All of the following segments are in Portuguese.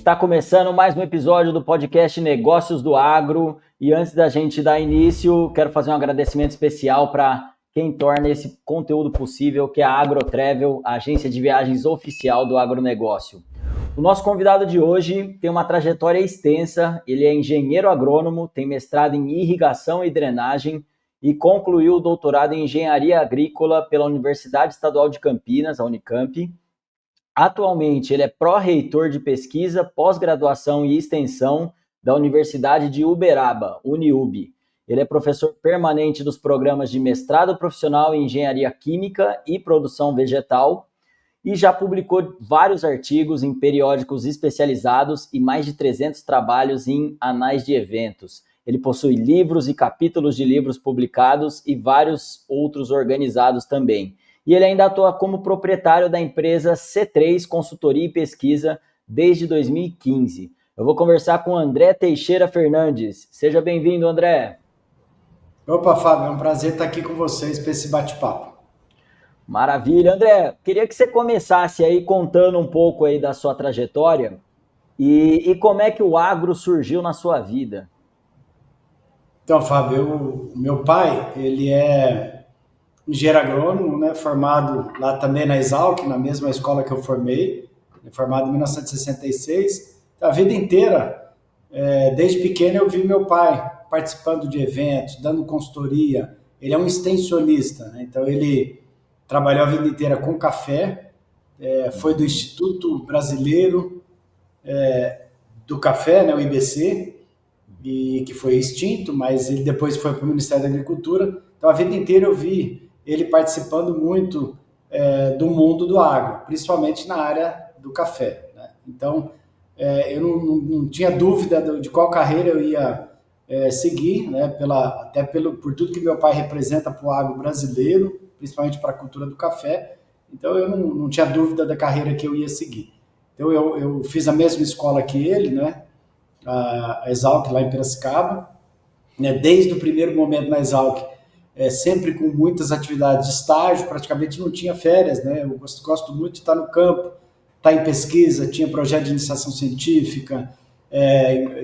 está começando mais um episódio do podcast Negócios do Agro. E antes da gente dar início, quero fazer um agradecimento especial para quem torna esse conteúdo possível, que é a AgroTravel, a agência de viagens oficial do agronegócio. O nosso convidado de hoje tem uma trajetória extensa, ele é engenheiro agrônomo, tem mestrado em irrigação e drenagem e concluiu o doutorado em engenharia agrícola pela Universidade Estadual de Campinas, a Unicamp. Atualmente, ele é pró-reitor de pesquisa, pós-graduação e extensão da Universidade de Uberaba, Uniub. Ele é professor permanente dos programas de mestrado profissional em engenharia química e produção vegetal e já publicou vários artigos em periódicos especializados e mais de 300 trabalhos em anais de eventos. Ele possui livros e capítulos de livros publicados e vários outros organizados também. E ele ainda atua como proprietário da empresa C3 Consultoria e Pesquisa desde 2015. Eu vou conversar com André Teixeira Fernandes. Seja bem-vindo, André. Opa, Fábio, é um prazer estar aqui com vocês para esse bate-papo. Maravilha. André, queria que você começasse aí contando um pouco aí da sua trajetória e como é que o agro surgiu na sua vida. Então, Fábio, meu pai, ele é engenheiro agrônomo, né, formado lá também na Exalc, na mesma escola que eu formei, formado em 1966. A vida inteira, desde pequeno, eu vi meu pai participando de eventos, dando consultoria. Ele é um extensionista, né? Então ele trabalhou a vida inteira com café, foi do Instituto Brasileiro do Café, né, o IBC, e que foi extinto, mas ele depois foi para o Ministério da Agricultura. Então a vida inteira eu vi ele participando muito do mundo do agro, principalmente na área do café, né? Então eu não tinha dúvida de qual carreira eu ia seguir, né? Por tudo que meu pai representa para o agro brasileiro, principalmente para a cultura do café. Então eu não tinha dúvida da carreira que eu ia seguir. Então eu fiz a mesma escola que ele, né? A Exalc lá em Piracicaba, né? Desde o primeiro momento na Exalc, sempre com muitas atividades de estágio, praticamente não tinha férias, né? Eu gosto muito de estar no campo, estar em pesquisa, tinha projeto de iniciação científica,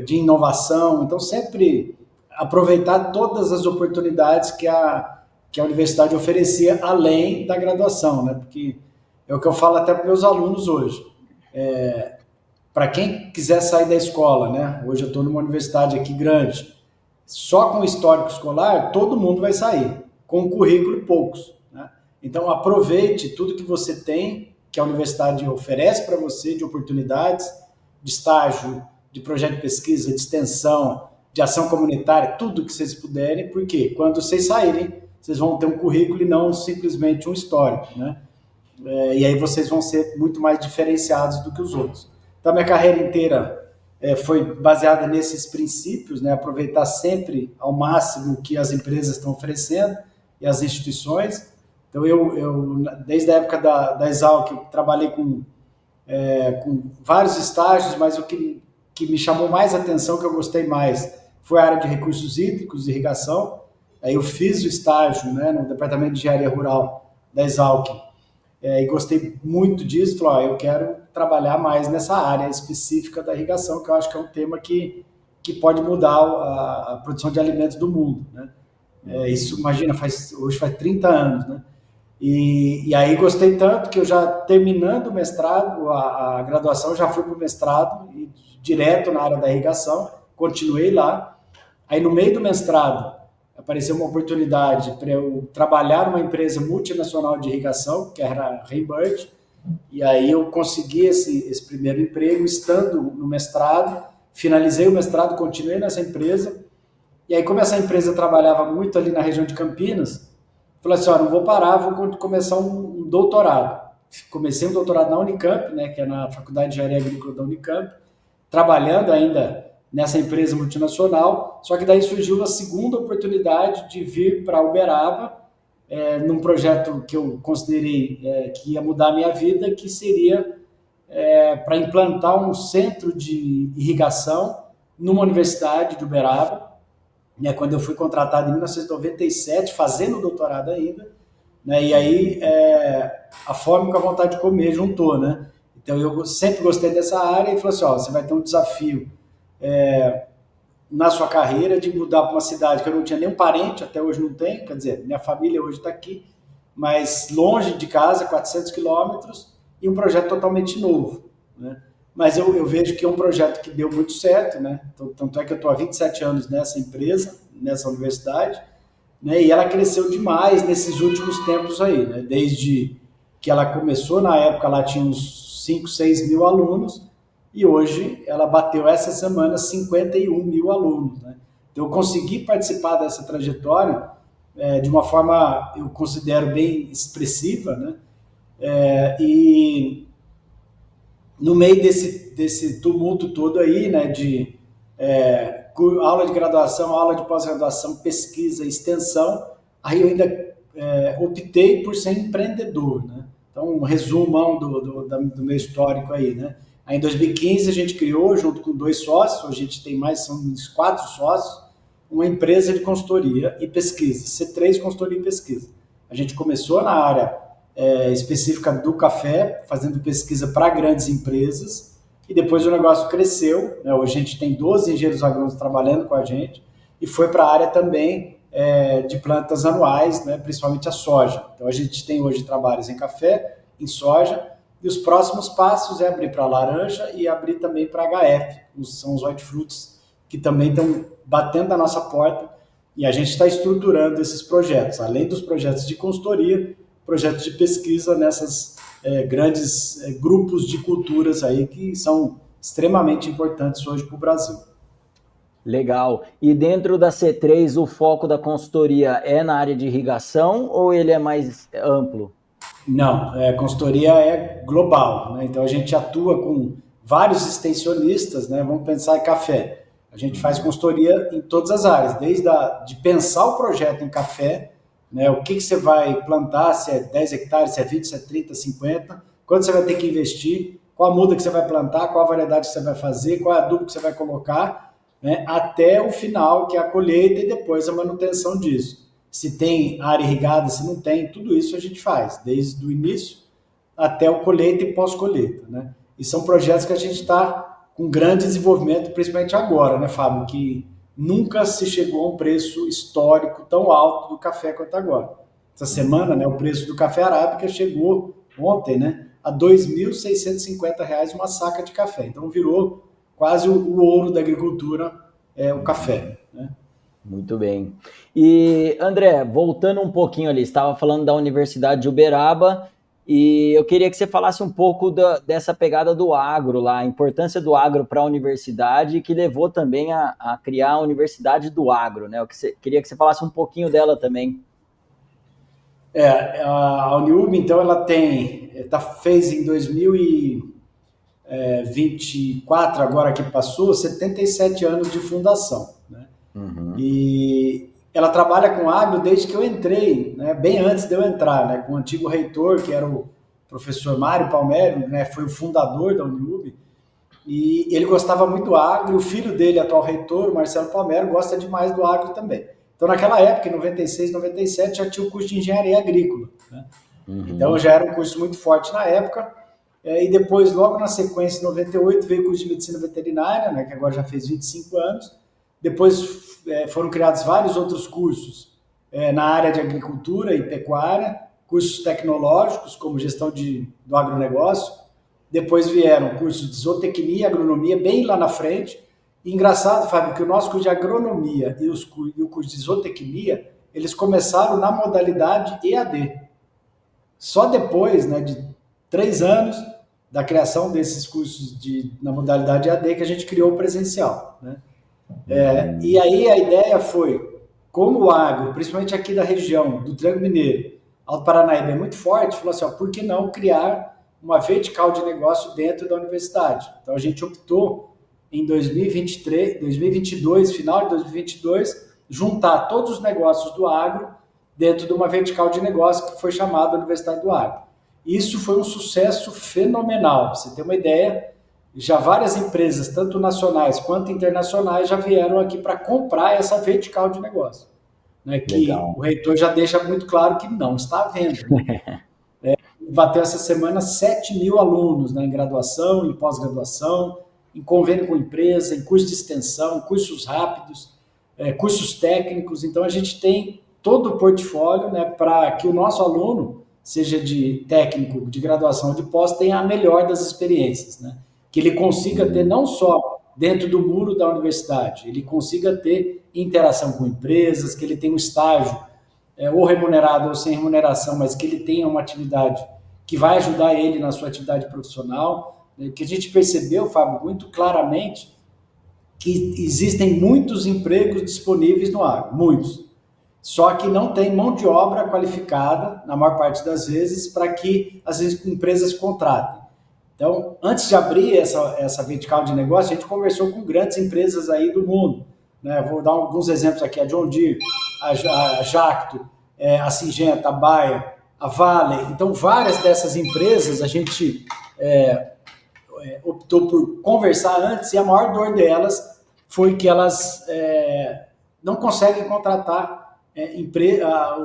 de inovação, então sempre aproveitar todas as oportunidades que a universidade oferecia além da graduação, né? Porque é o que eu falo até para meus alunos hoje. Para quem quiser sair da escola, né? Hoje eu estou numa universidade aqui grande, só com o histórico escolar, todo mundo vai sair, com o currículo poucos, né? Então aproveite tudo que você tem, que a universidade oferece para você, de oportunidades, de estágio, de projeto de pesquisa, de extensão, de ação comunitária, tudo que vocês puderem, porque quando vocês saírem, vocês vão ter um currículo e não simplesmente um histórico, né? E aí vocês vão ser muito mais diferenciados do que os outros. Então, a minha carreira inteira foi baseada nesses princípios, né? Aproveitar sempre ao máximo o que as empresas estão oferecendo e as instituições. Então, eu desde a época da Exalc, eu trabalhei com vários estágios, mas o que me chamou mais atenção, que eu gostei mais, foi a área de recursos hídricos e irrigação. Aí eu fiz o estágio, né, no Departamento de Engenharia Rural da Exalc, e gostei muito disso. Falei, eu quero trabalhar mais nessa área específica da irrigação, que eu acho que é um tema que pode mudar a produção de alimentos do mundo, né? Isso, imagina, hoje faz 30 anos, né? E aí gostei tanto que eu já terminando o mestrado, a graduação, já fui para o mestrado, e direto na área da irrigação, continuei lá. Aí no meio do mestrado apareceu uma oportunidade para eu trabalhar numa empresa multinacional de irrigação, que era a Rainbird, e aí eu consegui esse primeiro emprego estando no mestrado, finalizei o mestrado, continuei nessa empresa, e aí como essa empresa trabalhava muito ali na região de Campinas, falei assim, não vou parar, vou começar um doutorado. Comecei um doutorado na Unicamp, né, que é na Faculdade de Engenharia Agrícola da Unicamp, trabalhando ainda nessa empresa multinacional, só que daí surgiu a segunda oportunidade de vir para Uberaba, num projeto que eu considerei que ia mudar a minha vida, que seria para implantar um centro de irrigação numa universidade de Uberaba, né, quando eu fui contratado em 1997, fazendo doutorado ainda, né, e aí a fome com a vontade de comer juntou, né? Então, eu sempre gostei dessa área e falou assim, ó, você vai ter um desafio na sua carreira de mudar para uma cidade que eu não tinha nenhum parente, até hoje não tenho, quer dizer, minha família hoje está aqui, mas longe de casa, 400 quilômetros, e um projeto totalmente novo, né? Mas eu vejo que é um projeto que deu muito certo, né? Tanto é que eu estou há 27 anos nessa empresa, nessa universidade, né? E ela cresceu demais nesses últimos tempos aí, né? Desde que ela começou, na época ela tinha uns 5, 6 mil alunos, e hoje ela bateu essa semana 51 mil alunos, né? Então eu consegui participar dessa trajetória de uma forma, eu considero, bem expressiva, né? E no meio desse tumulto todo aí, né, de aula de graduação, aula de pós-graduação, pesquisa, extensão, aí eu ainda optei por ser empreendedor, né? Então, um resumão do meu histórico aí, né? Aí, em 2015, a gente criou, junto com 2 sócios, hoje a gente tem mais, são uns 4 sócios, uma empresa de consultoria e pesquisa, C3 Consultoria e Pesquisa. A gente começou na área específica do café, fazendo pesquisa para grandes empresas, e depois o negócio cresceu, né? Hoje a gente tem 12 engenheiros agrônomos trabalhando com a gente, e foi para a área também de plantas anuais, né? Principalmente a soja. Então a gente tem hoje trabalhos em café, em soja, e os próximos passos é abrir para laranja e abrir também para HF, são os hortifrutis, que também estão batendo na nossa porta, e a gente está estruturando esses projetos, além dos projetos de consultoria, projetos de pesquisa nessas grandes grupos de culturas aí que são extremamente importantes hoje para o Brasil. Legal. E dentro da C3, o foco da consultoria é na área de irrigação ou ele é mais amplo? Não, a consultoria é global, né? Então a gente atua com vários extensionistas, né? Vamos pensar em café. A gente faz consultoria em todas as áreas, desde de pensar o projeto em café, né? O que você vai plantar, se é 10 hectares, se é 20, se é 30, 50, quanto você vai ter que investir, qual a muda que você vai plantar, qual a variedade que você vai fazer, qual é a adubo que você vai colocar, né? Até o final, que é a colheita e depois a manutenção disso. Se tem área irrigada, se não tem, tudo isso a gente faz, desde o início até o colheita e pós-colheita, né? E são projetos que a gente está com grande desenvolvimento, principalmente agora, né, Fábio? Que nunca se chegou a um preço histórico tão alto do café quanto agora. Essa semana, né, o preço do café arábica chegou ontem, né, a R$ 2.650 uma saca de café. Então virou quase o ouro da agricultura, o café, né? Muito bem. E, André, voltando um pouquinho ali, estava falando da Universidade de Uberaba e eu queria que você falasse um pouco dessa pegada do agro lá, a importância do agro para a universidade que levou também a criar a Universidade do Agro, né? Queria que você falasse um pouquinho dela também. A Uniub, então, ela fez em 2024, agora que passou, 77 anos de fundação, né? Uhum. E ela trabalha com agro desde que eu entrei, né? Bem antes de eu entrar, né? Com o antigo reitor, que era o professor Mário Palmério, né? Foi o fundador da Uniub, e ele gostava muito do agro, o filho dele, atual reitor, o Marcelo Palmério, gosta demais do agro também. Então, naquela época, em 96, 97, já tinha o curso de engenharia agrícola, né? Uhum. Então, já era um curso muito forte na época. E depois, logo na sequência, em 98, veio o curso de medicina veterinária, né, que agora já fez 25 anos. Depois foram criados vários outros cursos na área de agricultura e pecuária, cursos tecnológicos, como gestão do agronegócio. Depois vieram cursos de zootecnia e agronomia, bem lá na frente. E engraçado, Fábio, que o nosso curso de agronomia e o curso de zootecnia, eles começaram na modalidade EAD. Só depois, né, de 3 anos da criação desses cursos na modalidade EAD que a gente criou o presencial, né? E aí a ideia foi, como o agro, principalmente aqui da região do Triângulo Mineiro, Alto Paranaíba é muito forte, falou assim, por que não criar uma vertical de negócio dentro da universidade? Então a gente optou em 2022, final de 2022, juntar todos os negócios do agro dentro de uma vertical de negócio que foi chamada Universidade do Agro. Isso foi um sucesso fenomenal. Pra você ter uma ideia, já várias empresas, tanto nacionais quanto internacionais, já vieram aqui para comprar essa vertical de negócio, né? Que o reitor já deixa muito claro que não está à venda. bateu essa semana 7 mil alunos, né, em graduação, em pós-graduação, em convênio com empresa, em curso de extensão, cursos rápidos, cursos técnicos. Então, a gente tem todo o portfólio, né, para que o nosso aluno, seja de técnico, de graduação ou de pós, tenha a melhor das experiências, né? Que ele consiga ter não só dentro do muro da universidade, ele consiga ter interação com empresas, que ele tenha um estágio, ou remunerado ou sem remuneração, mas que ele tenha uma atividade que vai ajudar ele na sua atividade profissional, né? Que a gente percebeu, Fábio, muito claramente que existem muitos empregos disponíveis no agro, muitos. Só que não tem mão de obra qualificada, na maior parte das vezes, para que as empresas contratem. Então, antes de abrir essa vertical de negócio, a gente conversou com grandes empresas aí do mundo, né? Vou dar alguns exemplos aqui: a John Deere, a Jacto, a Syngenta, a Bayer, a Vale. Então, várias dessas empresas a gente optou por conversar antes, e a maior dor delas foi que elas não conseguem contratar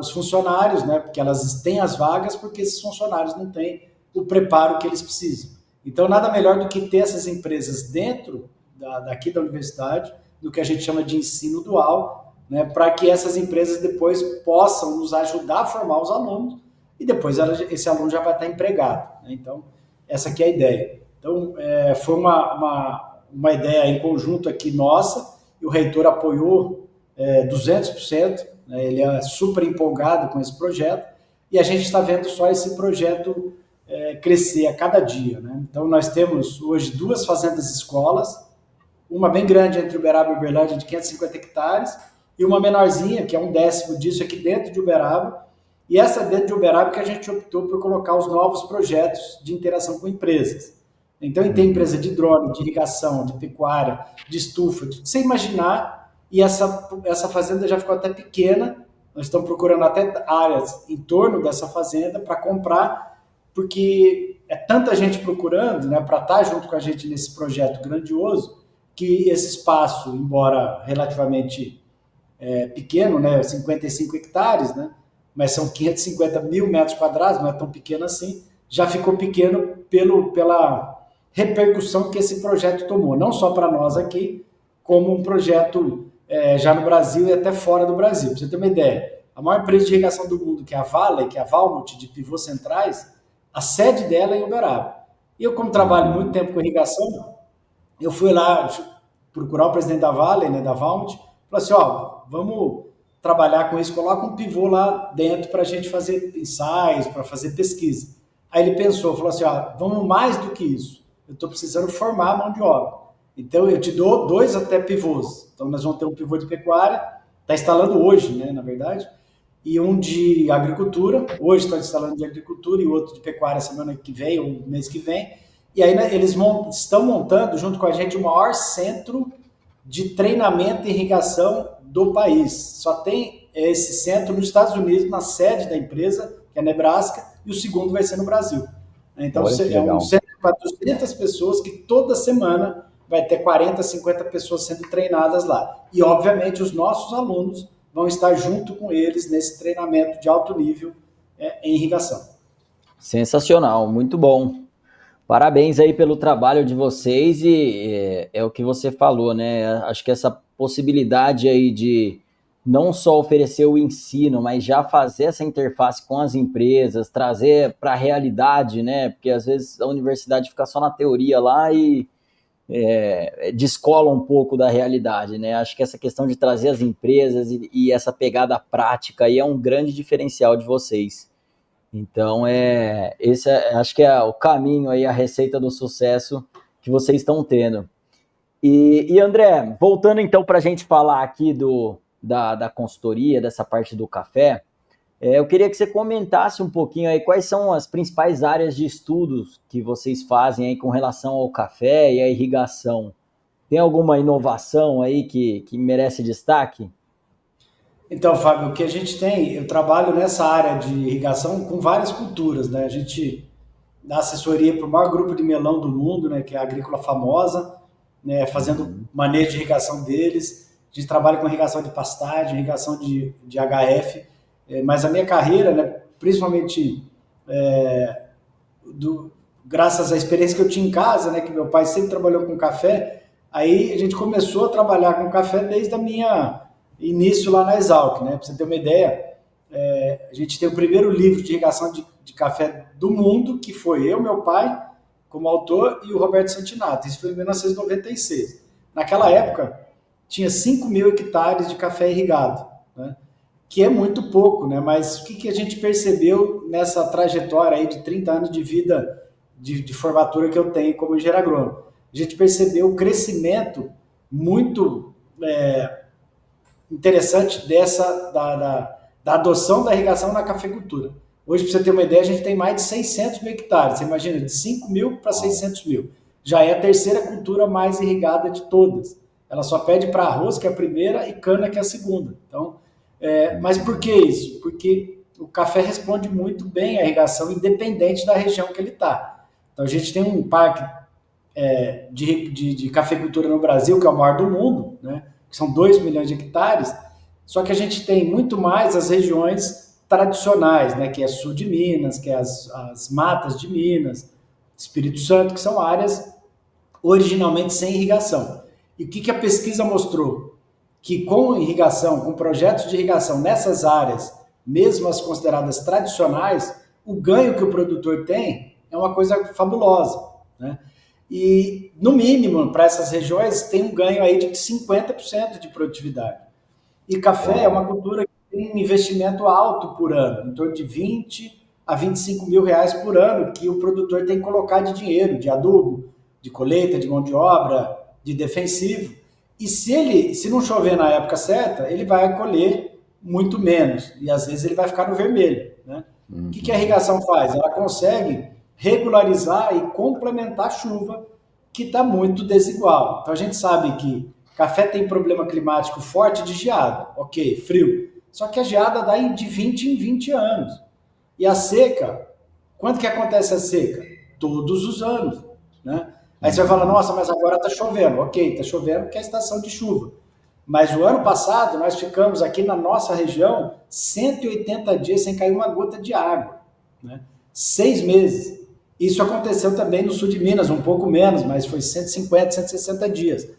os funcionários, né? Porque elas têm as vagas, porque esses funcionários não têm o preparo que eles precisam. Então, nada melhor do que ter essas empresas dentro daqui da universidade, do que a gente chama de ensino dual, né? Para que essas empresas depois possam nos ajudar a formar os alunos, e depois esse aluno já vai estar empregado, né? Então, essa aqui é a ideia. Então, foi uma ideia em conjunto aqui nossa, e o reitor apoiou 200%, né? Ele é super empolgado com esse projeto, e a gente está vendo só esse projeto crescer a cada dia, né? Então, nós temos hoje 2 fazendas escolas, uma bem grande entre Uberaba e Uberlândia, de 550 hectares, e uma menorzinha, que é 1/10 disso aqui dentro de Uberaba, e essa dentro de Uberaba que a gente optou por colocar os novos projetos de interação com empresas. Então, tem empresa de drone, de irrigação, de pecuária, de estufa, de você imaginar, e essa fazenda já ficou até pequena. Nós estamos procurando até áreas em torno dessa fazenda para comprar, porque é tanta gente procurando, né, para estar junto com a gente nesse projeto grandioso, que esse espaço, embora relativamente pequeno, né, 55 hectares, né, mas são 550 mil metros quadrados, não é tão pequeno assim, já ficou pequeno pela repercussão que esse projeto tomou, não só para nós aqui, como um projeto já no Brasil e até fora do Brasil. Para você ter uma ideia, a maior empresa de irrigação do mundo, que é a Vale, que é a Valmont, de pivôs centrais, a sede dela é em Uberaba. E eu, como trabalho muito tempo com irrigação, eu fui lá procurar o presidente da Vale, né, da Valmont, falei assim: vamos trabalhar com isso, coloca um pivô lá dentro para a gente fazer ensaios, para fazer pesquisa. Aí ele pensou, falou assim: vamos mais do que isso, eu estou precisando formar a mão de obra. Então, eu te dou 2 até pivôs. Então, nós vamos ter um pivô de pecuária, está instalando hoje, né, na verdade, e um de agricultura. Hoje está instalando de agricultura e outro de pecuária semana que vem, ou mês que vem. E aí, né, eles estão montando, junto com a gente, o maior centro de treinamento e irrigação do país. Só tem esse centro nos Estados Unidos, na sede da empresa, que é Nebraska, e o segundo vai ser no Brasil. Então, é um centro para 200 pessoas que toda semana vai ter 40, 50 pessoas sendo treinadas lá. E, obviamente, os nossos alunos vão estar junto com eles nesse treinamento de alto nível em irrigação. Sensacional, muito bom. Parabéns aí pelo trabalho de vocês, e é o que você falou, né? Acho que essa possibilidade aí de não só oferecer o ensino, mas já fazer essa interface com as empresas, trazer para a realidade, né? Porque às vezes a universidade fica só na teoria lá e descola um pouco da realidade, né? Acho que essa questão de trazer as empresas e essa pegada prática aí é um grande diferencial de vocês. Então, esse acho que é o caminho aí, a receita do sucesso que vocês estão tendo. E André, voltando então para a gente falar aqui da consultoria, dessa parte do café, eu queria que você comentasse um pouquinho aí quais são as principais áreas de estudos que vocês fazem aí com relação ao café e à irrigação. Tem alguma inovação aí que merece destaque? Então, Fábio, o que a gente tem, eu trabalho nessa área de irrigação com várias culturas, né? A gente dá assessoria para o maior grupo de melão do mundo, né? Que é a Agrícola Famosa, né? Fazendo manejo de irrigação deles. A gente trabalha com irrigação de pastagem, irrigação de HF, mas a minha carreira, né? Principalmente graças à experiência que eu tinha em casa, né, que meu pai sempre trabalhou com café, aí a gente começou a trabalhar com café desde a minha início lá na Exalc, né? Para você ter uma ideia, a gente tem o primeiro livro de irrigação de café do mundo, que foi eu, meu pai, como autor, e o Roberto Santinato. Isso foi em 1996. Naquela época, tinha 5.000 hectares de café irrigado, né? Que é muito pouco, né? Mas o que a gente percebeu nessa trajetória aí de 30 anos de vida de formatura que eu tenho como engenheiro agrônomo? A gente percebeu o crescimento muito interessante da adoção da irrigação na cafeicultura. Hoje, para você ter uma ideia, a gente tem mais de 600 mil hectares. Você imagina, de 5 mil para 600 mil. Já é a terceira cultura mais irrigada de todas. Ela só pede para arroz, que é a primeira, e cana, que é a segunda. Então, mas por que isso? Porque o café responde muito bem à irrigação, independente da região que ele está. Então, a gente tem um parque de cafeicultura no Brasil, que é o maior do mundo, né? Que são 2 milhões de hectares, só que a gente tem muito mais as regiões tradicionais, né? Que é sul de Minas, que é as matas de Minas, Espírito Santo, que são áreas originalmente sem irrigação. E o que a pesquisa mostrou? Que com irrigação, com projetos de irrigação nessas áreas, mesmo as consideradas tradicionais, o ganho que o produtor tem é uma coisa fabulosa, né? E, no mínimo, para essas regiões, tem um ganho aí de 50% de produtividade. E café é uma cultura que tem um investimento alto por ano, em torno de 20 a 25 mil reais por ano, que o produtor tem que colocar de dinheiro, de adubo, de colheita, de mão de obra, de defensivo. E se não chover na época certa, ele vai colher muito menos. E às vezes ele vai ficar no vermelho, né? O que a irrigação faz? Ela consegue regularizar e complementar a chuva, que está muito desigual. Então a gente sabe que café tem problema climático forte de geada, ok, frio. Só que a geada dá de 20 em 20 anos. E a seca, quando que acontece a seca? Todos os anos, né? Aí você vai falar, nossa, mas agora está chovendo. Ok, está chovendo porque é a estação de chuva. Mas o ano passado, nós ficamos aqui na nossa região 180 dias sem cair uma gota de água, né? 6 meses. Isso aconteceu também no sul de Minas, um pouco menos, mas foi 150, 160 dias. O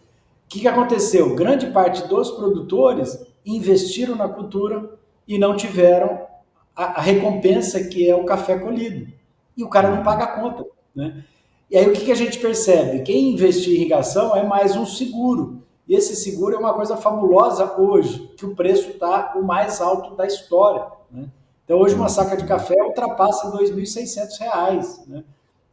que aconteceu? Grande parte dos produtores investiram na cultura e não tiveram a recompensa que é o café colhido. E o cara não paga a conta, né? E aí o que a gente percebe? Quem investir em irrigação é mais um seguro. E esse seguro é uma coisa fabulosa hoje, que o preço está o mais alto da história, né? Então hoje uma saca de café ultrapassa R$ 2.600, né?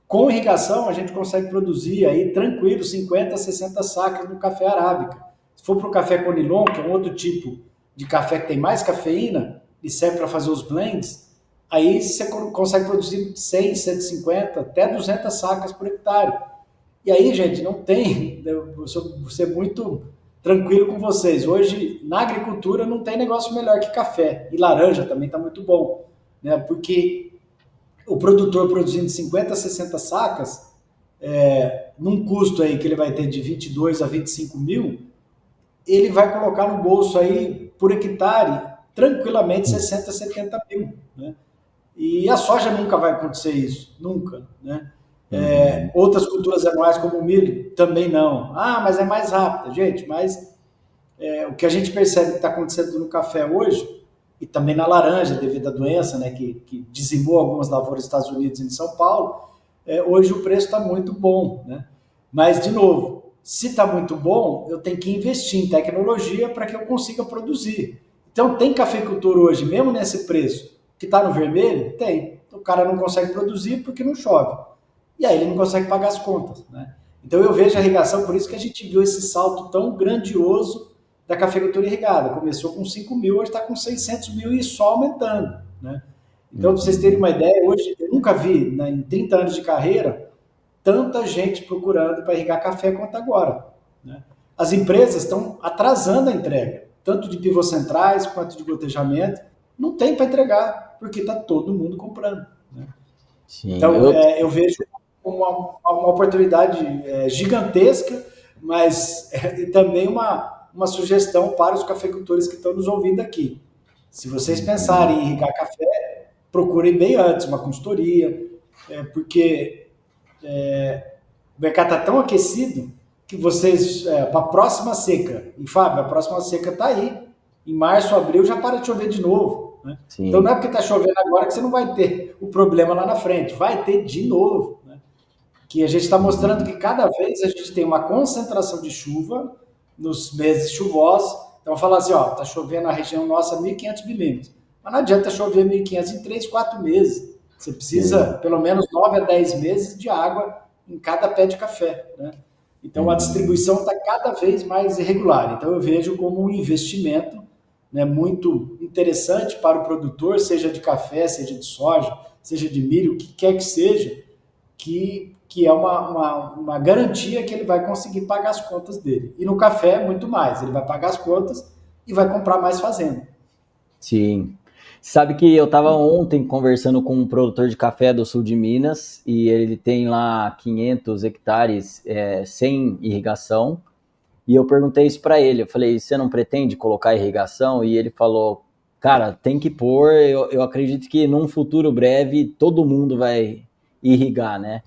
Com irrigação a gente consegue produzir aí tranquilo 50, 60 sacas no café arábica. Se for para o café conilon, que é um outro tipo de café que tem mais cafeína e serve para fazer os blends, aí você consegue produzir 100, 150, até 200 sacas por hectare. E aí, gente, não tem, eu vou ser muito tranquilo com vocês. Hoje, na agricultura, não tem negócio melhor que café. E laranja também está muito bom, né? Porque o produtor produzindo 50, 60 sacas, num custo aí que ele vai ter de 22 a 25 mil, ele vai colocar no bolso aí, por hectare, tranquilamente 60, 70 mil, né? E a soja nunca vai acontecer isso, nunca, né? Outras culturas anuais como o milho também não. Ah, mas é mais rápida, gente, mas o que a gente percebe que está acontecendo no café hoje, e também na laranja, devido à doença, né, que dizimou algumas lavouras dos Estados Unidos e em São Paulo, hoje o preço está muito bom, né? Mas, de novo, se está muito bom, eu tenho que investir em tecnologia para que eu consiga produzir. Então, tem cafeicultor hoje, mesmo nesse preço, que está no vermelho? Tem. O cara não consegue produzir porque não chove. E aí ele não consegue pagar as contas, né? Então eu vejo a irrigação, por isso que a gente viu esse salto tão grandioso da cafeicultura irrigada. Começou com 5 mil, hoje está com 600 mil e só aumentando, né? Então, para vocês terem uma ideia, hoje eu nunca vi, né, em 30 anos de carreira, tanta gente procurando para irrigar café quanto agora, né? As empresas estão atrasando a entrega, tanto de pivôs centrais quanto de gotejamento. Não tem para entregar, porque está todo mundo comprando, né? Sim, então, eu vejo uma oportunidade gigantesca, mas também uma sugestão para os cafeicultores que estão nos ouvindo aqui. Se vocês pensarem em irrigar café, procurem bem antes uma consultoria, porque o mercado está tão aquecido que vocês, para a próxima seca, e Fábio, a próxima seca está aí, em março, abril, já para de chover de novo. Né? Então não é porque está chovendo agora que você não vai ter o problema lá na frente, vai ter de novo. Né? Que a gente está mostrando que cada vez a gente tem uma concentração de chuva nos meses chuvosos. Então, falar assim, ó, está chovendo na região nossa 1.500 milímetros. Mas não adianta chover 1.500 em 3, 4 meses. Você precisa, pelo menos, 9 a 10 meses de água em cada pé de café. Né? Então, a distribuição está cada vez mais irregular. Então, eu vejo como um investimento, né, muito interessante para o produtor, seja de café, seja de soja, seja de milho, o que quer que seja, que é uma garantia que ele vai conseguir pagar as contas dele. E no café, muito mais. Ele vai pagar as contas e vai comprar mais fazenda. Sim. Sabe que eu estava ontem conversando com um produtor de café do sul de Minas e ele tem lá 500 hectares sem irrigação. E eu perguntei isso para ele. Eu falei, você não pretende colocar irrigação? E ele falou, cara, tem que pôr. Eu acredito que num futuro breve todo mundo vai irrigar, né?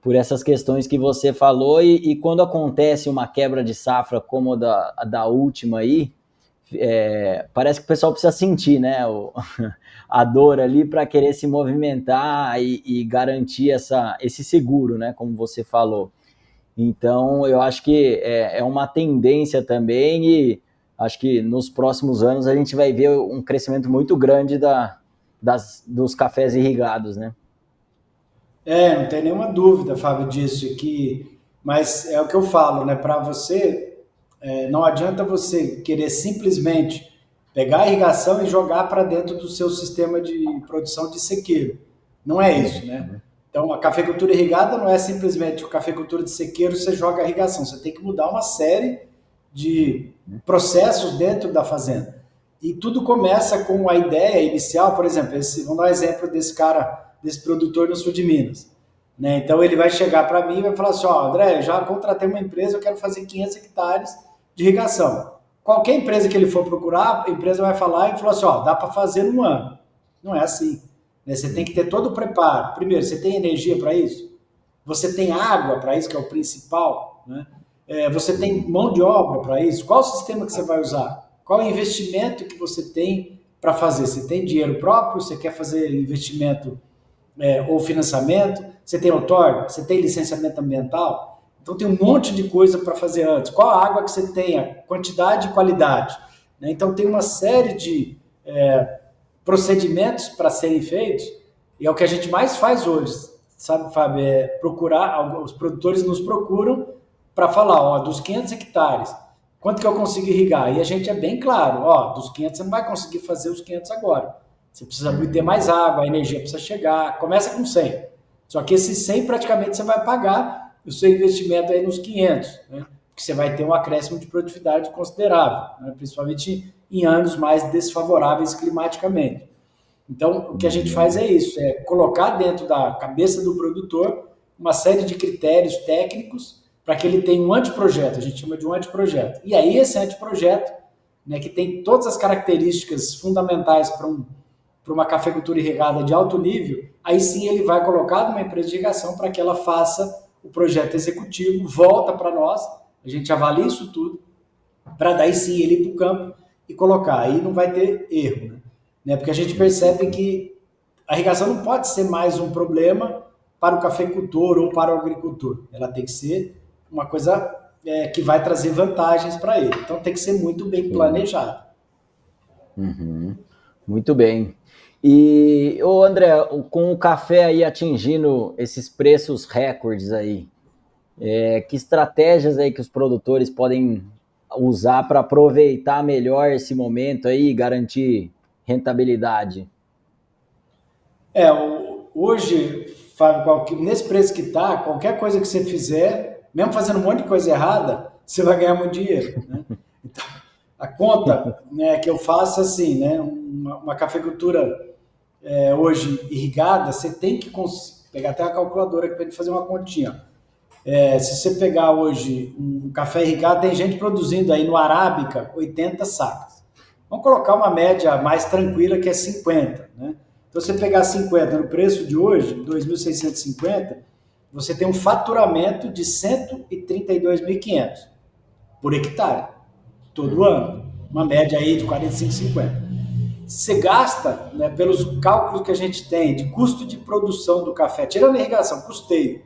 Por essas questões que você falou. E quando acontece uma quebra de safra como da última aí, parece que o pessoal precisa sentir, né, a dor ali para querer se movimentar e garantir esse seguro, né, como você falou. Então, eu acho que é uma tendência também e acho que nos próximos anos a gente vai ver um crescimento muito grande dos cafés irrigados, né? Não tem nenhuma dúvida, Fábio, disso. Mas é o que eu falo, né? Para você, não adianta você querer simplesmente pegar a irrigação e jogar para dentro do seu sistema de produção de sequeiro. Não é isso, né? Então, a cafeicultura irrigada não é simplesmente a cafeicultura de sequeiro, você joga a irrigação. Você tem que mudar uma série de processos dentro da fazenda. E tudo começa com a ideia inicial, por exemplo, vamos dar um exemplo desse cara, desse produtor no sul de Minas. Né? Então, ele vai chegar para mim e vai falar assim, ó, André, eu já contratei uma empresa, eu quero fazer 500 hectares de irrigação. Qualquer empresa que ele for procurar, a empresa vai falar e falar assim, ó, dá para fazer num ano. Não é assim. Né? Você tem que ter todo o preparo. Primeiro, você tem energia para isso? Você tem água para isso, que é o principal? Né? Você tem mão de obra para isso? Qual o sistema que você vai usar? Qual o investimento que você tem para fazer? Você tem dinheiro próprio? Você quer fazer investimento ou financiamento? Você tem outorga? Você tem licenciamento ambiental? Então tem um monte de coisa para fazer antes. Qual a água que você tem? A quantidade e qualidade? Né? Então tem uma série de procedimentos para serem feitos, e é o que a gente mais faz hoje, sabe, Fábio? Procurar, os produtores nos procuram para falar, ó, dos 500 hectares, quanto que eu consigo irrigar? E a gente é bem claro, ó, dos 500 você não vai conseguir fazer os 500 agora. Você precisa ter mais água, a energia precisa chegar, começa com 100. Só que esses 100 praticamente você vai pagar o seu investimento aí nos 500, né? Porque você vai ter um acréscimo de produtividade considerável, né? Principalmente em anos mais desfavoráveis climaticamente. Então, o que a gente faz é isso, é colocar dentro da cabeça do produtor uma série de critérios técnicos para que ele tenha um anteprojeto, a gente chama de um anteprojeto. E aí esse anteprojeto, né, que tem todas as características fundamentais para uma cafeicultura irrigada de alto nível, aí sim ele vai colocar numa empresa de irrigação para que ela faça o projeto executivo, volta para nós, a gente avalia isso tudo, para daí sim ele ir para o campo e colocar. Aí não vai ter erro, né? Porque a gente percebe que a irrigação não pode ser mais um problema para o cafeicultor ou para o agricultor. Ela tem que ser uma coisa que vai trazer vantagens para ele. Então tem que ser muito bem planejado. Uhum. Muito bem. E, André, com o café aí atingindo esses preços recordes aí, que estratégias aí que os produtores podem usar para aproveitar melhor esse momento aí e garantir rentabilidade? Hoje, Fábio, nesse preço que está, qualquer coisa que você fizer, mesmo fazendo um monte de coisa errada, você vai ganhar muito dinheiro. Né? Então, a conta, né, que eu faço assim, né, uma cafeicultura hoje irrigada, você tem que pegar até a calculadora para ele fazer uma continha. Se você pegar hoje um café irrigado, tem gente produzindo aí no Arábica 80 sacas. Vamos colocar uma média mais tranquila que é 50, né? Então, você pegar 50 no preço de hoje, 2.650, você tem um faturamento de 132.500 por hectare, todo ano. Uma média aí de 45,50. Você gasta, né, pelos cálculos que a gente tem de custo de produção do café, tirando a irrigação, custeio,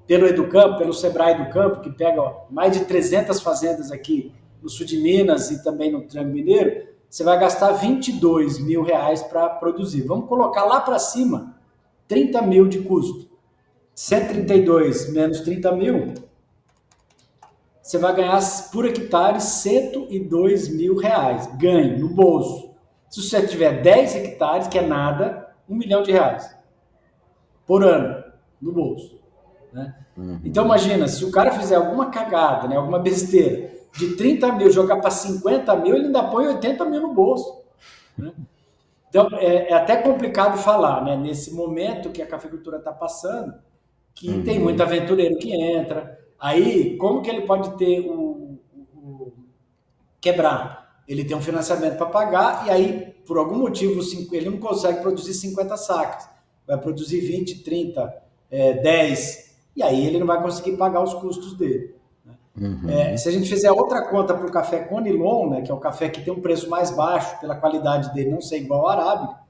pelo Educampo, pelo Sebrae Educampo, que pega mais de 300 fazendas aqui no sul de Minas e também no Triângulo Mineiro, você vai gastar R$ 22.000 para produzir. Vamos colocar lá para cima 30 mil de custo. 132 menos 30 mil, você vai ganhar por hectare R$ 102.000. Ganho no bolso. Se você tiver 10 hectares, que é nada, R$ 1 milhão por ano no bolso. Né? Então imagina, se o cara fizer alguma cagada, né, alguma besteira, de 30 mil jogar para 50 mil, ele ainda põe 80 mil no bolso. Né? Então é até complicado falar, né, nesse momento que a cafeicultura está passando, que tem muito aventureiro que entra. Aí, como que ele pode ter quebrar? Ele tem um financiamento para pagar e aí, por algum motivo, ele não consegue produzir 50 sacas. Vai produzir 20, 30, 10, e aí ele não vai conseguir pagar os custos dele. Se a gente fizer outra conta para o café Conilon, né, que é o café que tem um preço mais baixo, pela qualidade dele não ser igual ao arábica,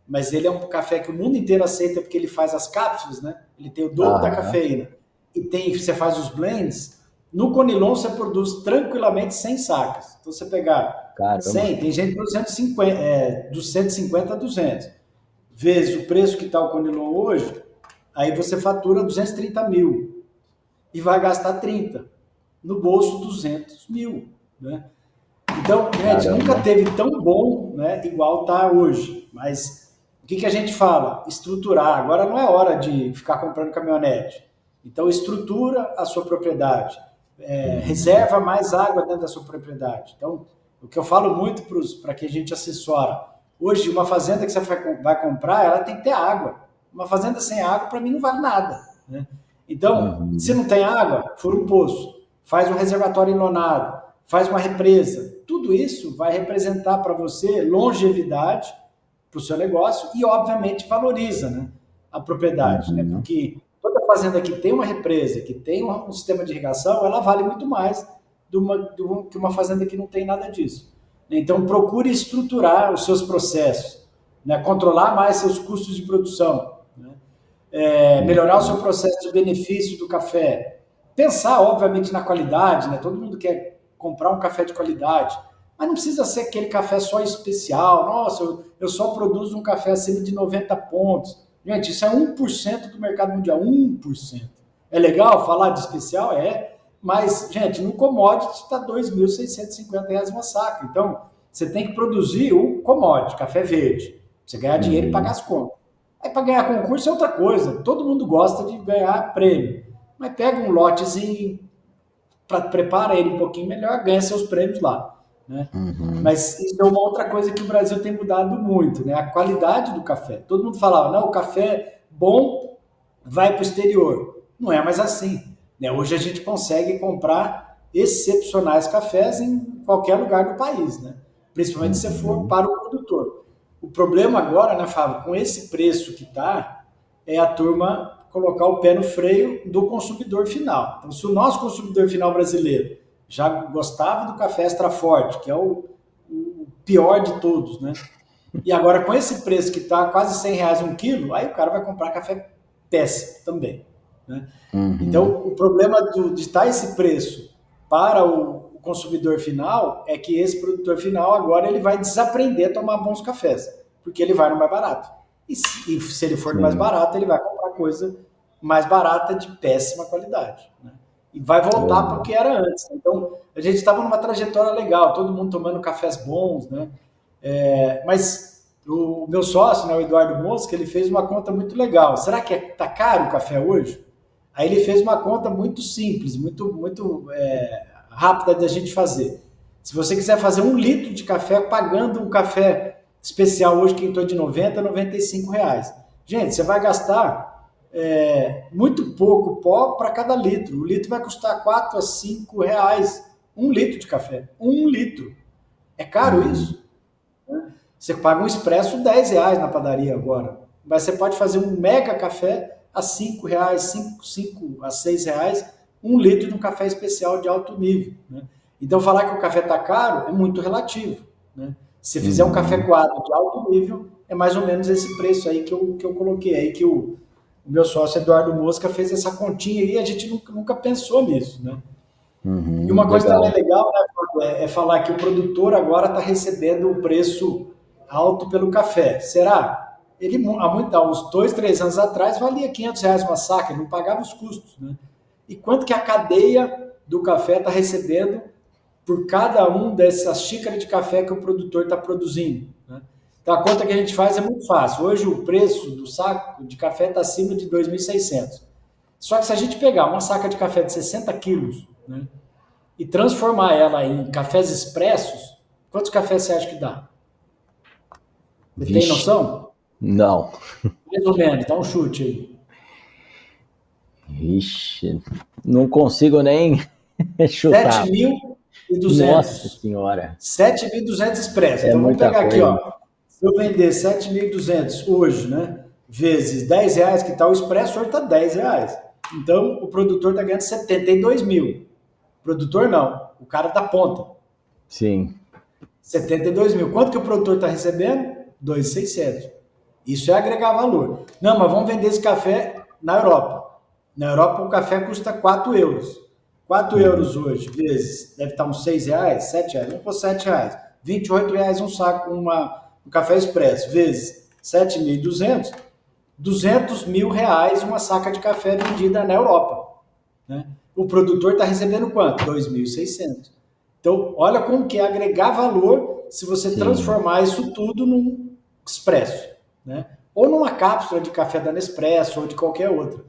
mas ele é um café que o mundo inteiro aceita porque ele faz as cápsulas, né? Ele tem o dobro da cafeína. E você faz os blends. No Conilon você produz tranquilamente 100 sacas. Então você pegar 100, tem gente produzindo 150, dos 150 a 200. Vezes o preço que está o Conilon hoje, aí você fatura 230 mil. E vai gastar 30. No bolso, 200 mil. Né? Então, gente, nunca teve tão bom, né, igual está hoje. Mas o que a gente fala? Estruturar. Agora não é hora de ficar comprando caminhonete. Então, estrutura a sua propriedade. Reserva mais água dentro da sua propriedade. Então, o que eu falo muito para que a gente assessora. Hoje, uma fazenda que você vai comprar, ela tem que ter água. Uma fazenda sem água, para mim, não vale nada. Né? Então, se não tem água, fura um poço. Faz um reservatório enlonado. Faz uma represa. Tudo isso vai representar para você longevidade para o seu negócio e, obviamente, valoriza, né, a propriedade. Né? Porque toda fazenda que tem uma represa, que tem um sistema de irrigação, ela vale muito mais que uma fazenda que não tem nada disso. Então, procure estruturar os seus processos, né? Controlar mais seus custos de produção, né? Melhorar o seu processo de benefício do café. Pensar, obviamente, na qualidade. Né? Todo mundo quer comprar um café de qualidade, mas não precisa ser aquele café só especial. Nossa, eu só produzo um café acima de 90 pontos. Gente, isso é 1% do mercado mundial, 1%. É legal falar de especial? É. Mas, gente, no commodity está R$ 2.650 uma saca. Então, você tem que produzir o commodity, café verde. Pra você ganhar dinheiro e pagar as contas. Aí, para ganhar concurso é outra coisa. Todo mundo gosta de ganhar prêmio. Mas pega um lotezinho, prepara ele um pouquinho melhor, ganha seus prêmios lá. Né? Mas isso é uma outra coisa que o Brasil tem mudado muito, né? A qualidade do café. Todo mundo falava, não, o café bom vai para o exterior. Não é mais assim. Né? Hoje a gente consegue comprar excepcionais cafés em qualquer lugar do país, né? Principalmente se for para o produtor. O problema agora, né, Fábio, com esse preço que está, é a turma colocar o pé no freio do consumidor final. Então, se o nosso consumidor final brasileiro já gostava do café extra forte, que é o pior de todos, né? E agora, com esse preço que está quase R$ 100 um quilo, aí o cara vai comprar café péssimo também. Né? Então, o problema de estar esse preço para o consumidor final é que esse produtor final agora ele vai desaprender a tomar bons cafés, porque ele vai no mais barato. E se ele for no mais barato, ele vai comprar coisa mais barata de péssima qualidade. Né? E vai voltar para o que era antes. Então, a gente estava numa trajetória legal, todo mundo tomando cafés bons, né? Mas o meu sócio, né, o Eduardo Mosca, ele fez uma conta muito legal. Será que está caro o café hoje? Aí ele fez uma conta muito simples, muito rápida da gente fazer. Se você quiser fazer 1 litro de café, pagando um café especial hoje, que é em torno de R$ 90, R$ 95. Gente, você vai gastar muito pouco pó para cada litro. O litro vai custar R$ 4 a R$ 5, 1 litro de café. 1 litro. É caro isso? Você paga um expresso R$ 10 na padaria agora. Mas você pode fazer um mega café a R$ 5, 5 a R$ 6, 1 litro de um café especial de alto nível, né? Então, falar que o café está caro é muito relativo, né? Se fizer um café coado de alto nível, é mais ou menos esse preço aí que eu coloquei aí, que o meu sócio Eduardo Mosca fez essa continha aí, a gente nunca pensou nisso, né? E uma coisa legal. também legal, né, Fábio, é falar que o produtor agora está recebendo um preço alto pelo café. Será? Ele, há uns 2, 3 anos atrás, valia R$ 500 uma saca, ele não pagava os custos, né? E quanto que a cadeia do café está recebendo por cada um dessas xícaras de café que o produtor está produzindo, né? Então, a conta que a gente faz é muito fácil. Hoje, o preço do saco de café está acima de 2.600. Só que se a gente pegar uma saca de café de 60 quilos, né, e transformar ela em cafés expressos, quantos cafés você acha que dá? Você tem noção? Não. Mais ou menos, dá um chute aí. Vixe, não consigo nem chutar. 7.200. Nossa senhora. 7.200 expressos. É Então vamos muita pegar aqui, coisa. ó. Se eu vender 7.200 hoje, né, vezes R$ 10 que está o expresso, hoje está R$ 10. Então o produtor está ganhando 72 mil. Produtor não, o cara da ponta. Sim. 72 mil. Quanto que o produtor está recebendo? 2.600. Isso é agregar valor. Não, mas vamos vender esse café na Europa. Na Europa o café custa 4 euros. 4 euros hoje, vezes, deve estar uns 6 reais, 7 reais, vamos pôr 7 reais. 28 reais um saco, um café expresso, vezes 7.200, 200 mil reais uma saca de café vendida na Europa, né? O produtor está recebendo quanto? 2.600. Então, olha como que é agregar valor se você transformar isso tudo num expresso, né? Ou numa cápsula de café da Nespresso ou de qualquer outra.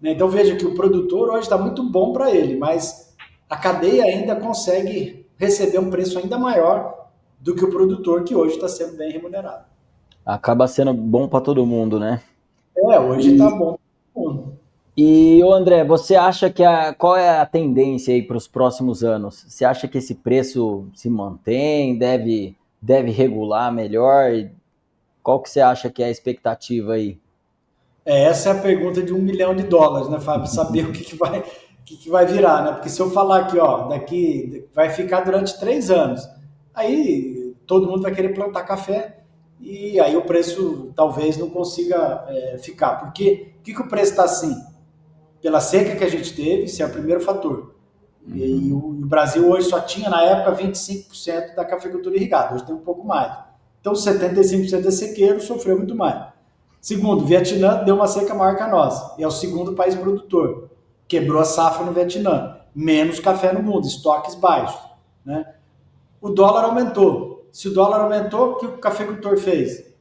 Então, veja que o produtor hoje está muito bom para ele, mas a cadeia ainda consegue receber um preço ainda maior do que o produtor, que hoje está sendo bem remunerado. Acaba sendo bom para todo mundo, né? Hoje está bom para todo mundo. E, ô André, você acha que qual é a tendência aí para os próximos anos? Você acha que esse preço se mantém, deve regular melhor? Qual que você acha que é a expectativa aí? Essa é a pergunta de $1 milhão, né, Fábio? Saber o que vai virar, né? Porque se eu falar aqui, ó, daqui vai ficar durante 3 anos, aí todo mundo vai querer plantar café e aí o preço talvez não consiga ficar. Porque o que o preço está assim? Pela seca que a gente teve, esse é o primeiro fator. E o Brasil hoje só tinha, na época, 25% da cafeicultura irrigada, hoje tem um pouco mais. Então, 75% é sequeiro, sofreu muito mais. Segundo, o Vietnã deu uma seca maior que a nossa, e é o segundo país produtor. Quebrou a safra no Vietnã, menos café no mundo, estoques baixos, né? O dólar aumentou. Se o dólar aumentou, o que o cafeicultor fez?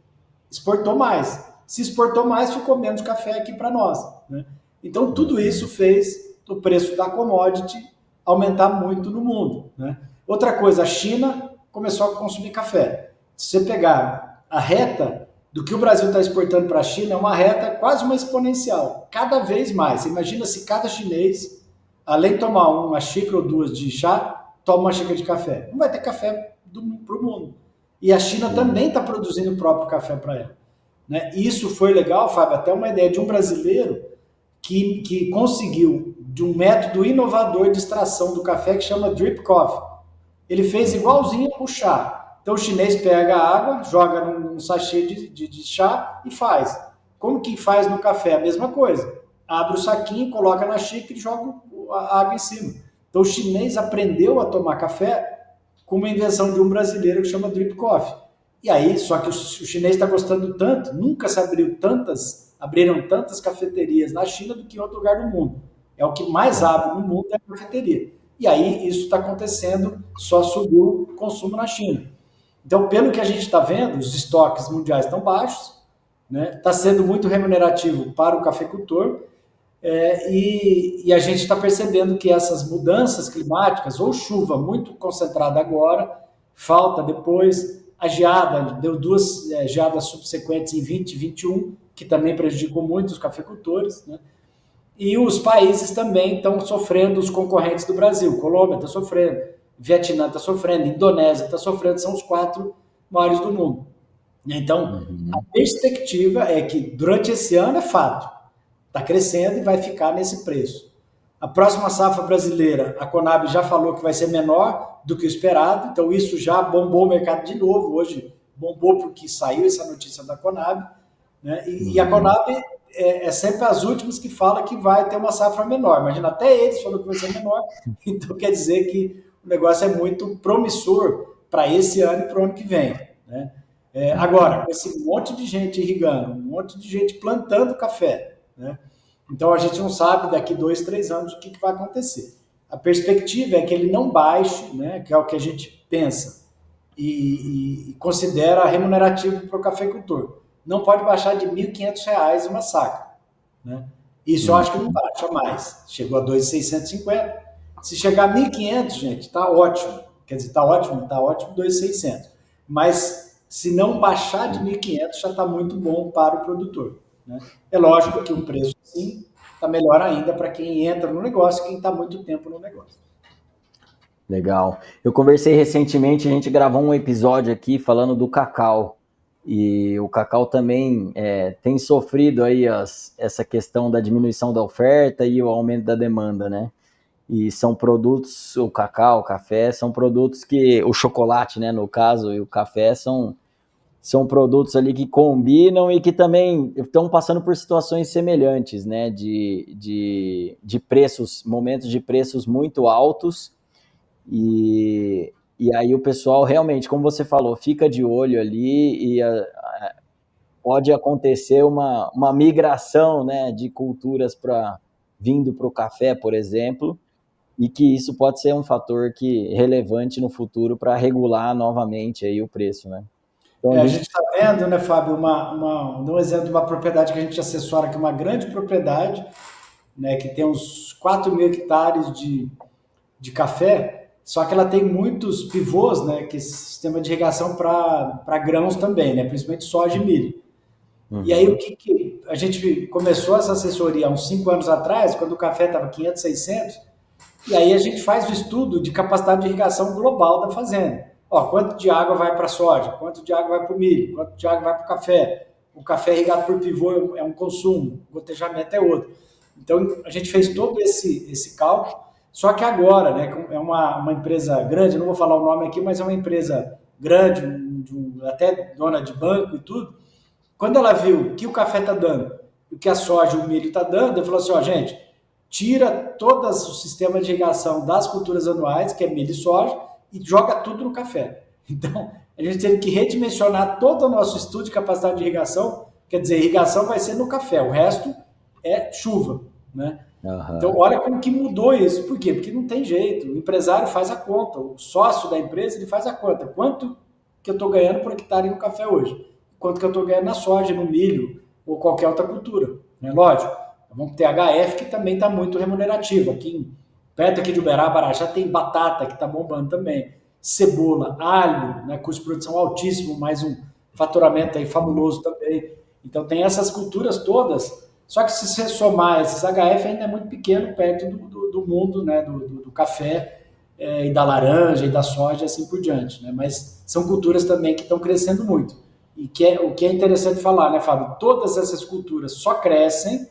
Exportou mais. Se exportou mais, ficou menos café aqui para nós, né? Então, tudo isso fez o preço da commodity aumentar muito no mundo, né? Outra coisa, a China começou a consumir café. Se você pegar a reta do que o Brasil está exportando para a China, é uma reta quase uma exponencial, cada vez mais. Você imagina se cada chinês, além de tomar uma xícara ou duas de chá, toma uma xícara de café. Não vai ter café para o mundo. E a China também está produzindo o próprio café para ela, né? E isso foi legal, Fábio, até uma ideia de um brasileiro que conseguiu, de um método inovador de extração do café que chama Drip Coffee. Ele fez igualzinho o chá. Então o chinês pega a água, joga num sachê de chá e faz. Como que faz no café? A mesma coisa. Abre o saquinho, coloca na xícara e joga a água em cima. Então o chinês aprendeu a tomar café com uma invenção de um brasileiro que chama Drip Coffee. E aí, só que o chinês está gostando tanto, nunca se abriram tantas cafeterias na China do que em outro lugar do mundo. É o que mais abre no mundo, é a cafeteria. E aí isso está acontecendo, só subiu o consumo na China. Então, pelo que a gente está vendo, os estoques mundiais estão baixos, né? Está sendo muito remunerativo para o cafeicultor, e a gente está percebendo que essas mudanças climáticas, ou chuva muito concentrada agora, falta depois, a geada, deu 2 geadas subsequentes em 20 e 21, que também prejudicou muito os cafeicultores, né? E os países também estão sofrendo, os concorrentes do Brasil. Colômbia está sofrendo, Vietnã está sofrendo, Indonésia está sofrendo, são os 4 maiores do mundo. Então, a Uhum. perspectiva é que durante esse ano é fato, está crescendo e vai ficar nesse preço. A próxima safra brasileira, a Conab já falou que vai ser menor do que o esperado, então isso já bombou o mercado de novo. Hoje bombou porque saiu essa notícia da Conab, né? E a Uhum. Conab é sempre as últimas que fala que vai ter uma safra menor. Imagina, até eles falaram que vai ser menor, então quer dizer que o negócio é muito promissor para esse ano e para o ano que vem, né? Agora, com esse monte de gente irrigando, um monte de gente plantando café, né? Então a gente não sabe daqui 2, 3 anos o que vai acontecer. A perspectiva é que ele não baixe, né, que é o que a gente pensa, e considera remunerativo para o cafeicultor. Não pode baixar de R$ 1.500 uma saca. Né? Isso eu acho que não Uhum. baixa mais. Chegou a 2.650. Se chegar a 1.500, gente, está ótimo. Quer dizer, está ótimo 2.600. Mas se não baixar de 1.500, já está muito bom para o produtor. Né? É lógico que um preço assim está melhor ainda para quem entra no negócio, quem está muito tempo no negócio. Legal. Eu conversei recentemente, a gente gravou um episódio aqui falando do cacau. E o cacau também tem sofrido aí essa questão da diminuição da oferta e o aumento da demanda, né? E são produtos, o cacau, o café, são produtos que, o chocolate, né, no caso, e o café são produtos ali que combinam e que também estão passando por situações semelhantes, né, de preços, momentos de preços muito altos e aí o pessoal realmente, como você falou, fica de olho ali e pode acontecer uma migração, né, de culturas vindo para o café, por exemplo, e que isso pode ser um fator relevante no futuro para regular novamente aí o preço, né? Então a A gente. gente está vendo, né, Fábio, um exemplo de uma propriedade que a gente assessora, que é uma grande propriedade, né, que tem uns 4.000 hectares de café, só que ela tem muitos pivôs, né, que é esse sistema de irrigação para grãos também, né, principalmente soja e milho. E aí o Uhum. que a gente começou essa assessoria há uns 5 anos atrás, quando o café estava 500, 600, e aí a gente faz o estudo de capacidade de irrigação global da fazenda. Ó, quanto de água vai para a soja, quanto de água vai para o milho, quanto de água vai para o café. O café irrigado por pivô é um consumo, o gotejamento é outro. Então a gente fez todo esse cálculo, só que agora, né, é uma empresa grande, não vou falar o nome aqui, mas é uma empresa grande, até dona de banco e tudo. Quando ela viu que o café está dando, o que a soja e o milho está dando, ela falou assim, ó, gente, tira todo o sistema de irrigação das culturas anuais, que é milho e soja, e joga tudo no café. Então, a gente teve que redimensionar todo o nosso estudo de capacidade de irrigação, quer dizer, irrigação vai ser no café, o resto é chuva, né? Então, Aham. olha como que mudou isso. Por quê? Porque não tem jeito. O empresário faz a conta, o sócio da empresa ele faz a conta. Quanto que eu estou ganhando por hectare no café hoje? Quanto que eu estou ganhando na soja, no milho ou qualquer outra cultura? Né? Lógico, vamos ter HF que também está muito remunerativo. Perto aqui de Uberaba, já tem batata que está bombando também. Cebola, alho, né, custo de produção altíssimo, mais um faturamento aí fabuloso também. Então tem essas culturas todas. Só que se você somar esses HF ainda é muito pequeno perto do mundo, né, do café e da laranja e da soja e assim por diante. Né? Mas são culturas também que estão crescendo muito. E o que é interessante falar, né, Fábio? Todas essas culturas só crescem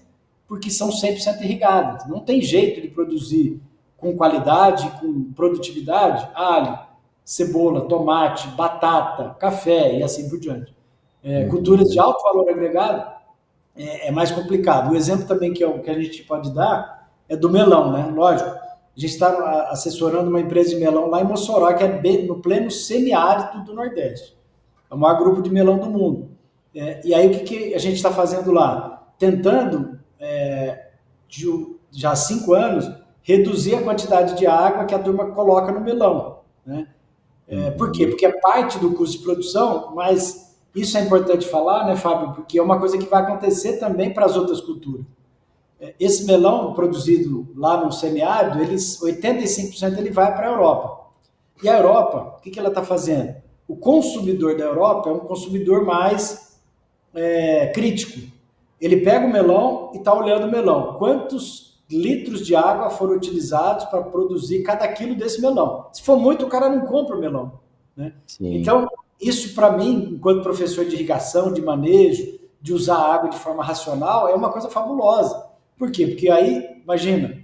porque são 100% irrigadas. Não tem jeito de produzir com qualidade, com produtividade, alho, cebola, tomate, batata, café e assim por diante. Culturas de Uhum. alto valor agregado é mais complicado. O exemplo também que a gente pode dar é do melão, né? Lógico, a gente está assessorando uma empresa de melão lá em Mossoró, que é bem no pleno semiárido do Nordeste. É o maior grupo de melão do mundo. E aí o que a gente está fazendo lá? Tentando, já há 5 anos, reduzir a quantidade de água que a turma coloca no melão. Né? Por quê? Uhum. Porque é parte do custo de produção, mas isso é importante falar, né, Fábio? Porque é uma coisa que vai acontecer também para as outras culturas. Esse melão produzido lá no semiárido, 85% ele vai para a Europa. E a Europa, o que ela está fazendo? O consumidor da Europa é um consumidor mais crítico. Ele pega o melão e está olhando o melão. Quantos litros de água foram utilizados para produzir cada quilo desse melão? Se for muito, o cara não compra o melão. Né? Sim. Então, isso para mim, enquanto professor de irrigação, de manejo, de usar a água de forma racional, é uma coisa fabulosa. Por quê? Porque aí, imagina,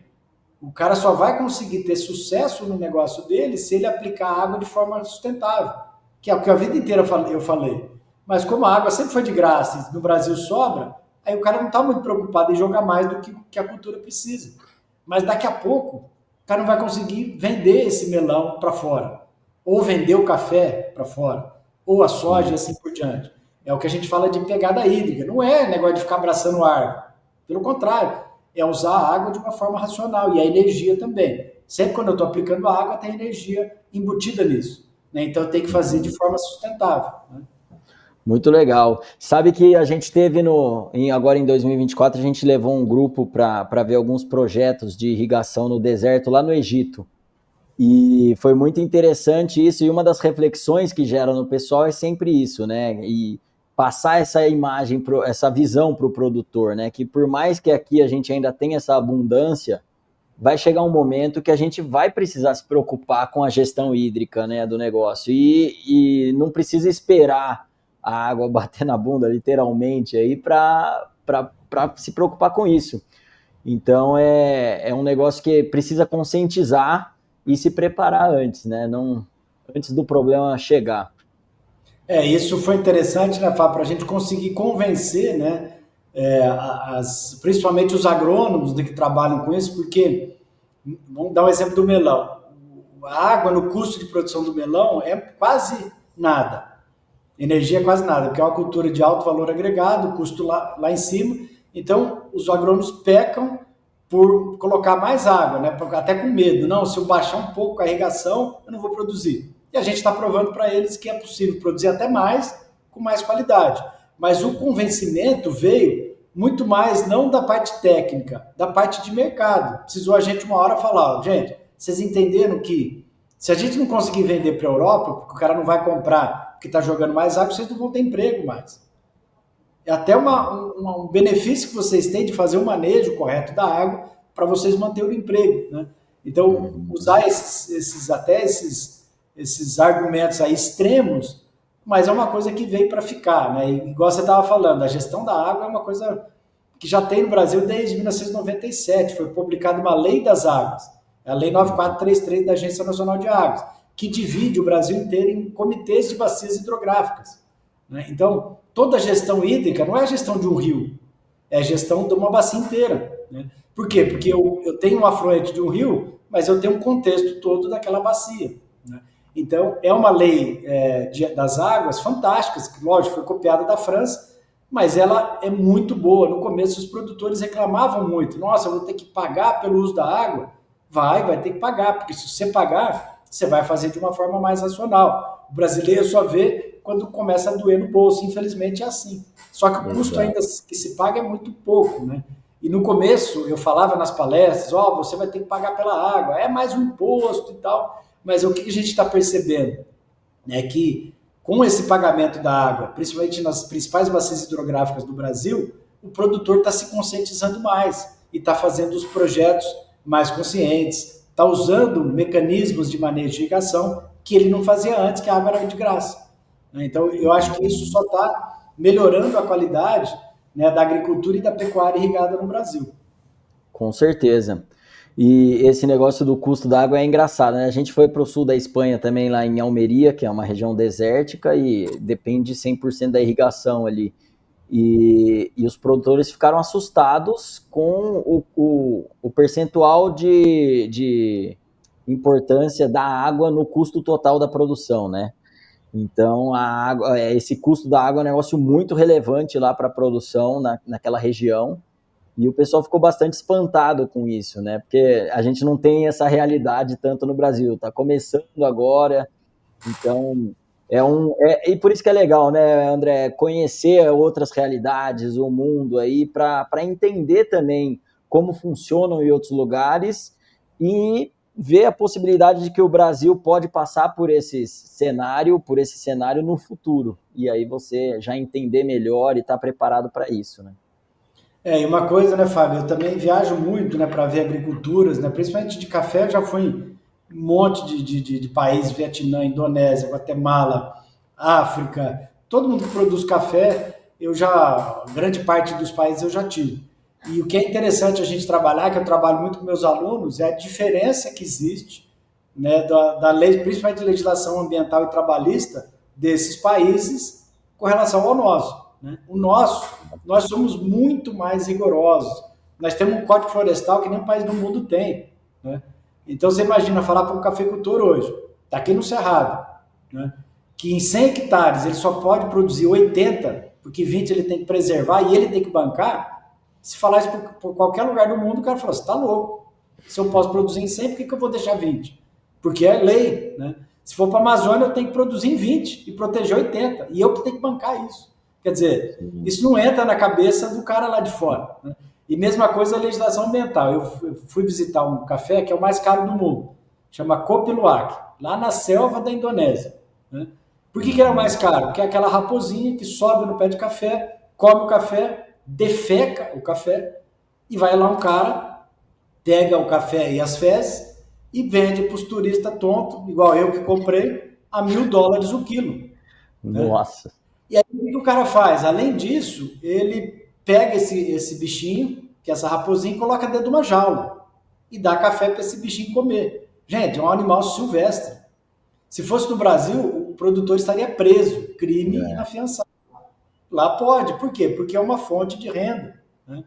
o cara só vai conseguir ter sucesso no negócio dele se ele aplicar a água de forma sustentável, que é o que a vida inteira eu falei. Mas como a água sempre foi de graça e no Brasil sobra, aí o cara não está muito preocupado em jogar mais do que a cultura precisa. Mas daqui a pouco, o cara não vai conseguir vender esse melão para fora, ou vender o café para fora, ou a soja e assim por diante. É o que a gente fala de pegada hídrica. Não é negócio de ficar abraçando árvore. Pelo contrário, é usar a água de uma forma racional e a energia também. Sempre quando eu estou aplicando a água, tem energia embutida nisso. Né? Então eu tenho que fazer de forma sustentável. Né? Muito legal. Sabe que a gente teve agora em 2024, a gente levou um grupo para ver alguns projetos de irrigação no deserto lá no Egito. E foi muito interessante isso, e uma das reflexões que gera no pessoal é sempre isso, né? E passar essa imagem, essa visão para o produtor, né? Que por mais que aqui a gente ainda tenha essa abundância, vai chegar um momento que a gente vai precisar se preocupar com a gestão hídrica, né, do negócio. E não precisa esperar a água bater na bunda, literalmente, aí para se preocupar com isso. Então, é um negócio que precisa conscientizar e se preparar antes, né? Não, antes do problema chegar. Isso foi interessante, né, Fábio, para a gente conseguir convencer, né, principalmente os agrônomos que trabalham com isso, porque, vamos dar um exemplo do melão. A água no custo de produção do melão é quase nada. Energia é quase nada, porque é uma cultura de alto valor agregado, o custo lá em cima. Então, os agrônomos pecam por colocar mais água, né? Até com medo. Não, se eu baixar um pouco a irrigação, eu não vou produzir. E a gente está provando para eles que é possível produzir até mais, com mais qualidade. Mas o convencimento veio muito mais, não da parte técnica, da parte de mercado. Precisou a gente uma hora falar, gente, vocês entenderam que se a gente não conseguir vender para a Europa, porque o cara não vai comprar porque está jogando mais água, vocês não vão ter emprego mais. É até um benefício que vocês têm de fazer o manejo correto da água para vocês manterem o emprego. Né? Então, usar esses argumentos aí extremos, mas é uma coisa que veio para ficar. Né? E, igual você estava falando, a gestão da água é uma coisa que já tem no Brasil desde 1997. Foi publicada uma lei das águas, a Lei 9433 da Agência Nacional de Águas, que divide o Brasil inteiro em comitês de bacias hidrográficas. Né? Então, toda a gestão hídrica não é a gestão de um rio, é a gestão de uma bacia inteira. Né? Por quê? Porque eu tenho um afluente de um rio, mas eu tenho um contexto todo daquela bacia. Né? Então, é uma lei das águas fantástica, que, lógico, foi copiada da França, mas ela é muito boa. No começo, os produtores reclamavam muito. Nossa, eu vou ter que pagar pelo uso da água? Vai ter que pagar, porque se você pagar, você vai fazer de uma forma mais racional. O brasileiro só vê quando começa a doer no bolso, infelizmente é assim. Só que o custo ainda que se paga é muito pouco, né? E no começo eu falava nas palestras, você vai ter que pagar pela água, é mais um imposto e tal, mas o que a gente está percebendo é que com esse pagamento da água, principalmente nas principais bacias hidrográficas do Brasil, o produtor está se conscientizando mais e está fazendo os projetos mais conscientes, está usando mecanismos de manejo de irrigação que ele não fazia antes, que a água era de graça. Então, eu acho que isso só está melhorando a qualidade, né, da agricultura e da pecuária irrigada no Brasil. Com certeza. E esse negócio do custo da água é engraçado, né? A gente foi para o sul da Espanha também, lá em Almeria, que é uma região desértica e depende 100% da irrigação ali. E os produtores ficaram assustados com o percentual de importância da água no custo total da produção, né? Então, esse custo da água é um negócio muito relevante lá para a produção naquela região. E o pessoal ficou bastante espantado com isso, né? Porque a gente não tem essa realidade tanto no Brasil. Está começando agora, então e por isso que é legal, né, André, conhecer outras realidades, o mundo aí, para entender também como funcionam em outros lugares e ver a possibilidade de que o Brasil pode passar por esse cenário no futuro. E aí você já entender melhor e estar preparado para isso, né? E uma coisa, né, Fábio, eu também viajo muito, né, para ver agriculturas, né, principalmente de café, eu já fui em um monte de países, Vietnã, Indonésia, Guatemala, África, todo mundo que produz café, grande parte dos países eu já tive. E o que é interessante a gente trabalhar, que eu trabalho muito com meus alunos, é a diferença que existe, né, da lei, principalmente legislação ambiental e trabalhista desses países com relação ao nosso. Né? Nós somos muito mais rigorosos. Nós temos um código florestal que nenhum país do mundo tem. Né? Então você imagina falar para um cafeicultor hoje, está aqui no Cerrado, né, que em 100 hectares ele só pode produzir 80, porque 20 ele tem que preservar e ele tem que bancar. Se falar isso por qualquer lugar do mundo, o cara fala, você está louco. Se eu posso produzir em 100, por que eu vou deixar 20? Porque é lei, né? Se for para a Amazônia, eu tenho que produzir em 20 e proteger 80. E eu que tenho que bancar isso. Quer dizer, isso não entra na cabeça do cara lá de fora. Né? E mesma coisa a legislação ambiental. Eu fui visitar um café que é o mais caro do mundo. Chama Kopi Luwak, lá na selva da Indonésia. Né? Por que é o mais caro? Porque é aquela raposinha que sobe no pé de café, come o café, defeca o café e vai lá um cara, pega o café e as fezes e vende para os turistas tontos, igual eu que comprei, a $1.000 o quilo. Nossa! Né? E aí o que o cara faz? Além disso, ele pega esse bichinho, que é essa raposinha, e coloca dentro de uma jaula e dá café para esse bichinho comer. Gente, é um animal silvestre. Se fosse no Brasil, o produtor estaria preso, crime inafiançável. Lá pode, por quê? Porque é uma fonte de renda. Né?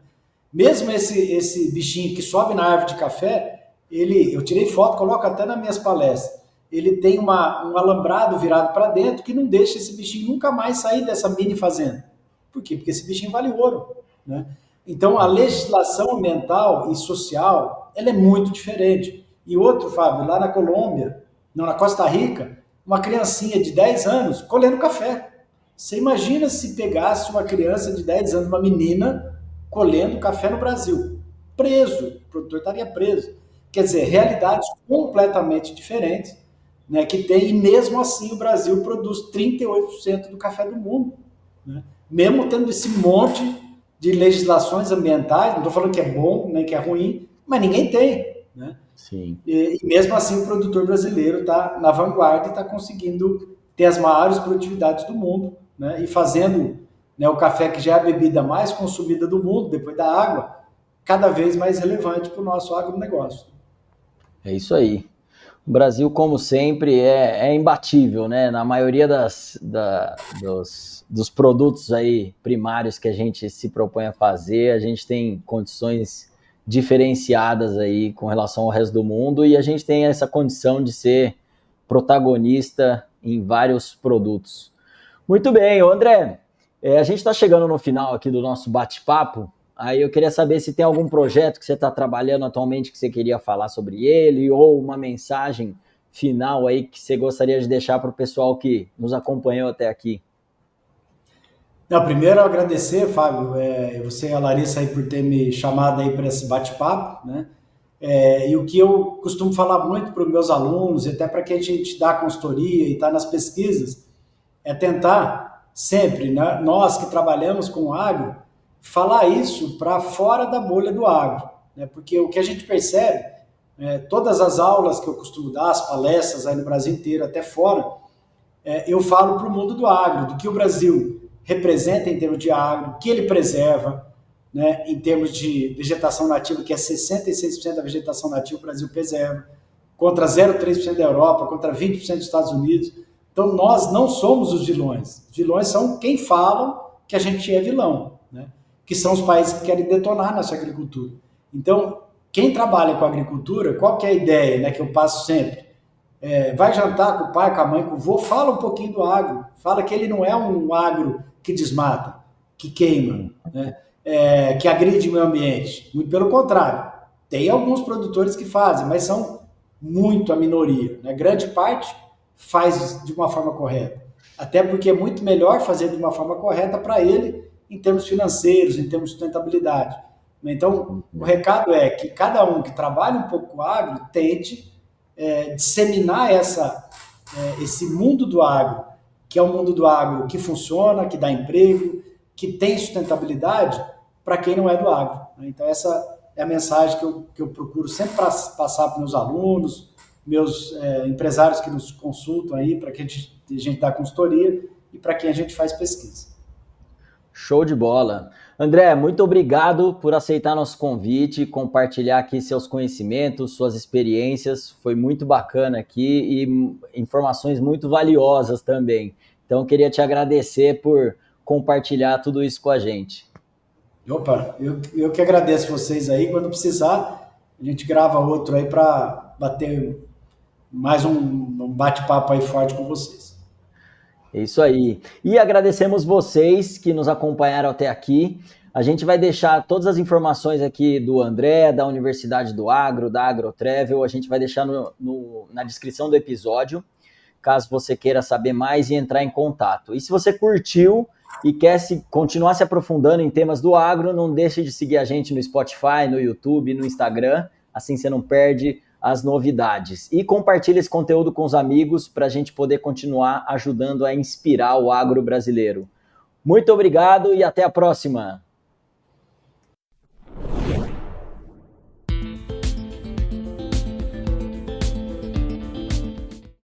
Mesmo esse bichinho que sobe na árvore de café, eu tirei foto, coloco até nas minhas palestras, ele tem um alambrado virado para dentro que não deixa esse bichinho nunca mais sair dessa mini fazenda. Por quê? Porque esse bichinho vale ouro. Né? Então, a legislação ambiental e social, ela é muito diferente. E outro, Fábio, lá na Colômbia, não, na Costa Rica, uma criancinha de 10 anos colhendo café. Você imagina se pegasse uma criança de 10 anos, uma menina, colhendo café no Brasil. Preso, o produtor estaria preso. Quer dizer, realidades completamente diferentes, né, que tem, e mesmo assim o Brasil produz 38% do café do mundo. Né? Mesmo tendo esse monte de legislações ambientais, não estou falando que é bom, nem que é ruim, mas ninguém tem. Né? Sim. E mesmo assim o produtor brasileiro está na vanguarda e está conseguindo ter as maiores produtividades do mundo, né? E fazendo, né, o café, que já é a bebida mais consumida do mundo, depois da água, cada vez mais relevante para o nosso agronegócio. É isso aí. O Brasil, como sempre, é imbatível, né? Na maioria dos produtos aí primários que a gente se propõe a fazer, a gente tem condições diferenciadas aí com relação ao resto do mundo, e a gente tem essa condição de ser protagonista em vários produtos. Muito bem, André, a gente está chegando no final aqui do nosso bate-papo. Aí eu queria saber se tem algum projeto que você está trabalhando atualmente que você queria falar sobre ele, ou uma mensagem final aí que você gostaria de deixar para o pessoal que nos acompanhou até aqui. Não, primeiro agradecer, Fábio, você e a Larissa aí por ter me chamado aí para esse bate-papo, né? E o que eu costumo falar muito para os meus alunos, e até para quem a gente dá consultoria e está nas pesquisas, é tentar sempre, né, nós que trabalhamos com o agro, falar isso para fora da bolha do agro. Né? Porque o que a gente percebe, todas as aulas que eu costumo dar, as palestras aí no Brasil inteiro, até fora, eu falo para o mundo do agro, do que o Brasil representa em termos de agro, que ele preserva, né, em termos de vegetação nativa, que é 66% da vegetação nativa o Brasil preserva, contra 0,3% da Europa, contra 20% dos Estados Unidos. Então, nós não somos os vilões. Os vilões são quem falam que a gente é vilão, né? Que são os países que querem detonar nossa agricultura. Então, quem trabalha com agricultura, qual que é a ideia, né, que eu passo sempre? Vai jantar com o pai, com a mãe, com o vô, fala um pouquinho do agro. Fala que ele não é um agro que desmata, que queima, né? Que agride o meio ambiente. Muito pelo contrário. Tem alguns produtores que fazem, mas são muito a minoria. Né? Grande parte faz de uma forma correta. Até porque é muito melhor fazer de uma forma correta para ele, em termos financeiros, em termos de sustentabilidade. Então, o recado é que cada um que trabalha um pouco com o agro tente disseminar esse mundo do agro, que é um mundo do agro que funciona, que dá emprego, que tem sustentabilidade para quem não é do agro. Então, essa é a mensagem que eu procuro sempre passar para meus alunos, meus empresários que nos consultam aí, para que a gente a gente dá consultoria e para quem a gente faz pesquisa. Show de bola. André, muito obrigado por aceitar nosso convite, compartilhar aqui seus conhecimentos, suas experiências. Foi muito bacana aqui e informações muito valiosas também. Então, queria te agradecer por compartilhar tudo isso com a gente. Opa, eu que agradeço vocês aí. Quando precisar, a gente grava outro aí para bater mais um bate-papo aí forte com vocês. É isso aí. E agradecemos vocês que nos acompanharam até aqui. A gente vai deixar todas as informações aqui do André, da Universidade do Agro, da AgroTravel, a gente vai deixar na descrição do episódio, caso você queira saber mais e entrar em contato. E se você curtiu e quer continuar se aprofundando em temas do agro, não deixe de seguir a gente no Spotify, no YouTube, no Instagram, assim você não perde as novidades. E compartilhe esse conteúdo com os amigos para a gente poder continuar ajudando a inspirar o agro brasileiro. Muito obrigado e até a próxima!